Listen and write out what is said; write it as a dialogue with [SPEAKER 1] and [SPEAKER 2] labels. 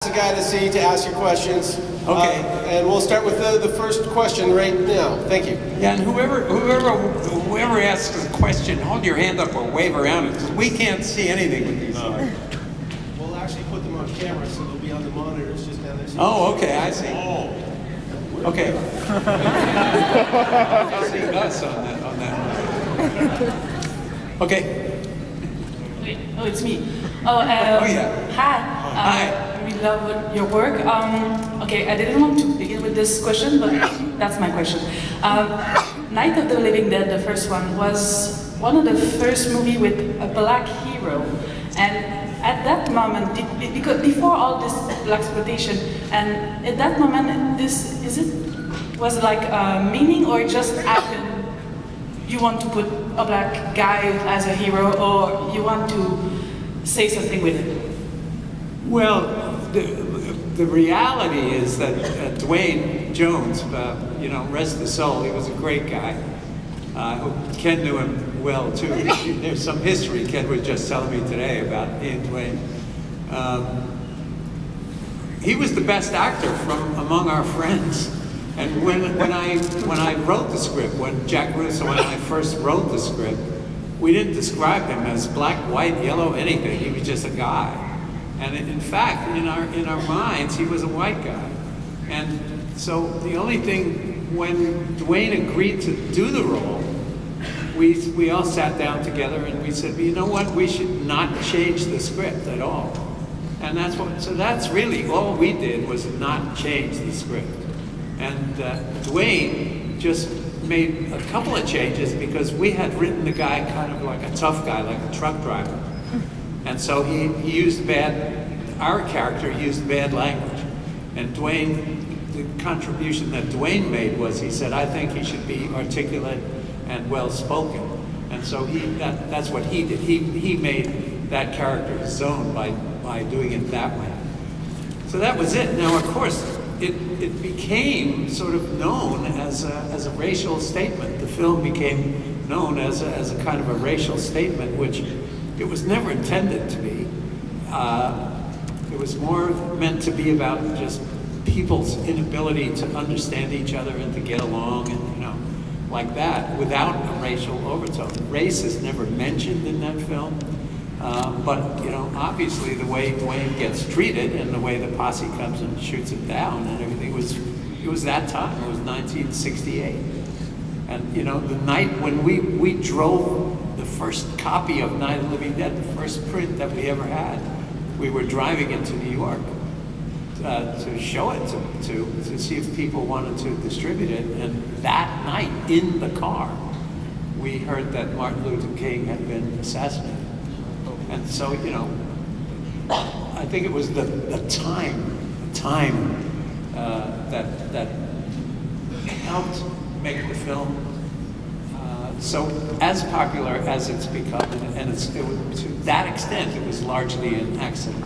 [SPEAKER 1] The guy to see to ask your questions.
[SPEAKER 2] Okay.
[SPEAKER 1] And we'll start with the first question right now. Thank you.
[SPEAKER 2] Yeah, and whoever asks a question, hold your hand up or wave around it, because we can't see anything with these.
[SPEAKER 1] We'll actually put them on camera, so they'll be on the monitors just down there.
[SPEAKER 2] Oh, okay, I see. Okay. I see us on that. Okay.
[SPEAKER 3] Oh, it's me.
[SPEAKER 2] Yeah.
[SPEAKER 3] Hi.
[SPEAKER 2] Hi.
[SPEAKER 3] We love your work. Okay, I didn't want to begin with this question, but that's my question. Night of the Living Dead, the first one, was one of the first movie with a black hero. And at that moment, because before all this blaxploitation, and at that moment, was like a meaning, or it just happened? You want to put a black guy as a hero, or you want to say something with it?
[SPEAKER 2] Well, the reality is that Dwayne Jones, rest his soul, he was a great guy. Ken knew him well too. There's some history Ken was just telling me today about he and Dwayne. He was the best actor from among our friends. And when I wrote the script, when Jack Russo and I first wrote the script, we didn't describe him as black, white, yellow, anything. He was just a guy. And in fact, in our minds, he was a white guy. And so the only thing, when Dwayne agreed to do the role, we all sat down together and we said, well, you know what, we should not change the script at all. And that's really all we did, was not change the script. And Dwayne just made a couple of changes because we had written the guy kind of like a tough guy, like a truck driver. And so he used our character used bad language. And Dwayne, the contribution that Dwayne made was, he said, I think he should be articulate and well-spoken. And so that's what he did. He made that character his own by doing it that way. So that was it. Now, of course, it became sort of known as a racial statement. The film became known as a kind of a racial statement, which it was never intended to be. It was more meant to be about just people's inability to understand each other and to get along, and like that, without a racial overtone. Race is never mentioned in that film, but obviously the way Dwayne gets treated and the way the posse comes and shoots him down and everything it was that time. It was 1968, and the night when we drove the first copy of Night of the Living Dead, the first print that we ever had, we were driving into New York to show it to see if people wanted to distribute it. And that night, in the car, we heard that Martin Luther King had been assassinated. And so, I think it was the time that helped make the film so as popular as it's become, and to that extent, it was largely an accident.